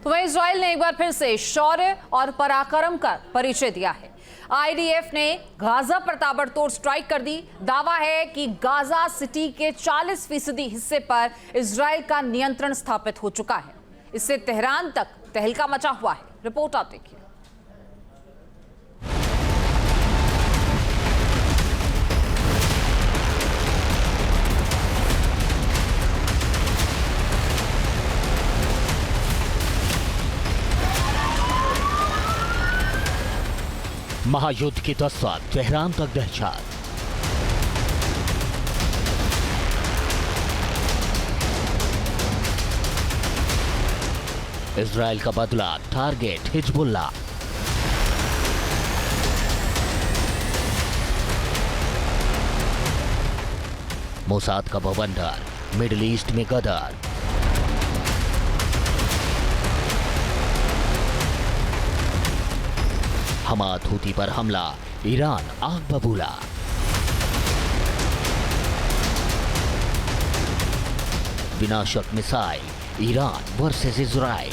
तो वहीं इजराइल ने एक बार फिर से शौर्य और पराक्रम का परिचय दिया है। आईडीएफ ने गाजा पर ताबड़तोड़ स्ट्राइक कर दी। दावा है कि गाजा सिटी के 40% हिस्से पर इजराइल का नियंत्रण स्थापित हो चुका है। इससे तेहरान तक तहलका मचा हुआ है। रिपोर्ट आप देखिए। महायुद्ध की दस्तक, तेहरान तक दहशत। इजराइल का बदला, टारगेट हिजबुल्लाह। मोसाद का बवंडर, मिडिल ईस्ट में गदर। हमाद हूती पर हमला, ईरान आग बबूला। विनाशक मिसाइल, ईरान वर्सेस इजराइल।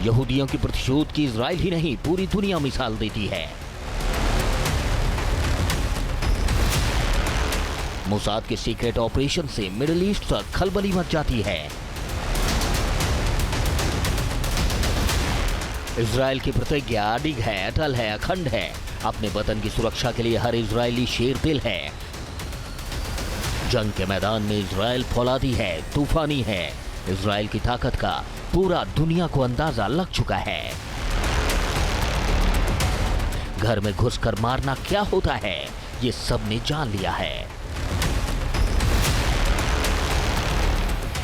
यहूदियों की प्रतिशोध की इजराइल ही नहीं, पूरी दुनिया मिसाल देती है। मोसाद के सीक्रेट ऑपरेशन से मिडिल ईस्ट तक खलबली मच जाती है। इजराइल की प्रतिज्ञा अडिग है, अटल है, अखंड है। अपने वतन की सुरक्षा के लिए हर इजरायली शेर दिल है। जंग के मैदान में इजराइल फौलादी है, तूफानी है। इजराइल की ताकत का पूरा दुनिया को अंदाजा लग चुका है। घर में घुसकर मारना क्या होता है, ये सबने जान लिया है।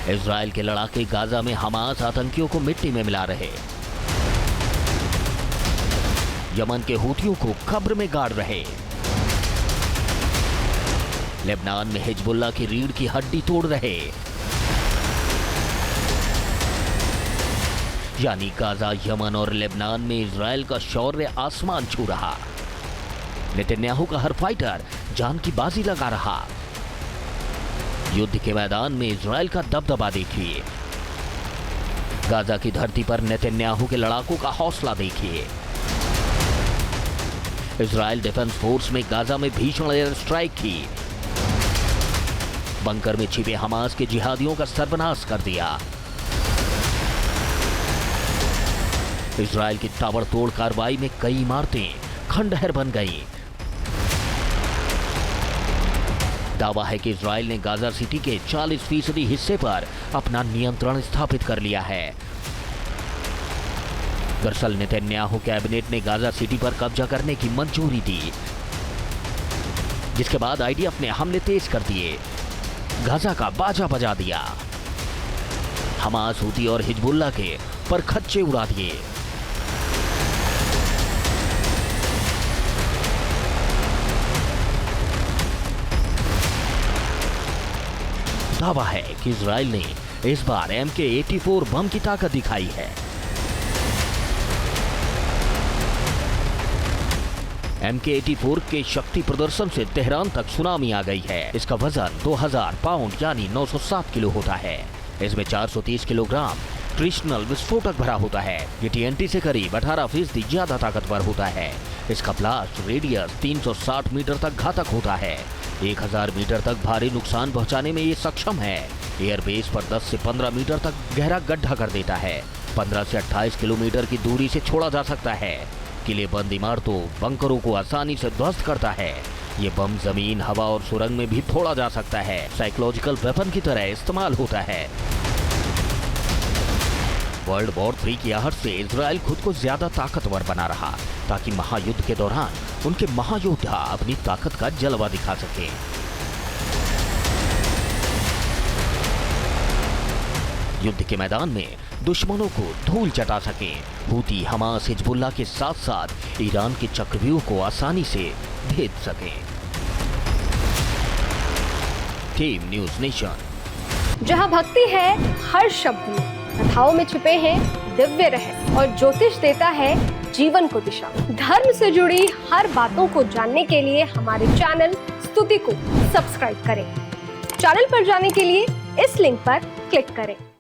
इजराइल के लड़ाके गाजा में हमास आतंकियों को मिट्टी में मिला रहे। यमन के हूतियों को कब्र में गाड़ रहे। लेबनान में हिजबुल्लाह की रीढ़ की हड्डी तोड़ रहे। यानी गाजा, यमन और लेबनान में इजराइल का शौर्य आसमान छू रहा। नेतन्याहू का हर फाइटर जान की बाजी लगा रहा। युद्ध के मैदान में इजराइल का दबदबा देखिए। गाजा की धरती पर नेतन्याहू के लड़ाकों का हौसला देखिए। इजराइल डिफेंस फोर्स में गाजा में भीषण एयर स्ट्राइक की। बंकर में छिपे हमास के जिहादियों का सर्वनाश कर दिया। इजराइल की ताबड़तोड़ कार्रवाई में कई इमारतें खंडहर बन गईं। दावा है कि इजराइल ने गाजा सिटी के 40% हिस्से पर अपना नियंत्रण स्थापित कर लिया है। दरअसल नेतन्याहू कैबिनेट ने गाजा सिटी पर कब्जा करने की मंजूरी दी, जिसके बाद आईडीएफ ने हमले तेज कर दिए, गाजा का बाजा बजा दिया। हमास, हूती और हिजबुल्लाह के परखच्चे उड़ा दिए। दावा है कि इजराइल ने इस बार MK-84 बम की ताकत दिखाई है। MK-84 के शक्ति प्रदर्शन से तेहरान तक सुनामी आ गई है। इसका वजन 2000 पाउंड यानी 907 किलो होता है। इसमें 430 किलोग्राम ट्रिशनल विस्फोटक भरा होता है। ये TNT से करीब 18% ज्यादा ताकतवर होता है। इसका ब्लास्ट रेडियस 360 मीटर तक घातक होता है। 1000 मीटर तक भारी नुकसान पहुंचाने में ये सक्षम है। एयरबेस पर 10 से 15 मीटर तक गहरा गड्ढा कर देता है। 15 से 28 किलोमीटर की दूरी से छोड़ा जा सकता है। किलेबंद इमारतों, बंकरों को आसानी से ध्वस्त करता है। ये बम जमीन, हवा और सुरंग में भी फोड़ा जा सकता है। साइकोलॉजिकल वेपन की तरह इस्तेमाल होता है। वर्ल्ड वॉर 3 की आहट से इजराइल खुद को ज्यादा ताकतवर बना रहा, ताकि महायुद्ध के दौरान उनके महायोद्धा अपनी ताकत का जलवा दिखा सके। युद्ध के मैदान में दुश्मनों को धूल चटा सके। हूती, हमास, हिजबुल्लाह के साथ साथ ईरान के चक्रव्यूह को आसानी से भेद सके। Team news nation. जहां भक्ति है हर शब्द में, कथाओं में छुपे हैं दिव्य रहे और ज्योतिष देता है जीवन को दिशा। धर्म से जुड़ी हर बातों को जानने के लिए हमारे चैनल स्तुति को सब्सक्राइब करें। चैनल पर जाने के लिए इस लिंक पर क्लिक करें।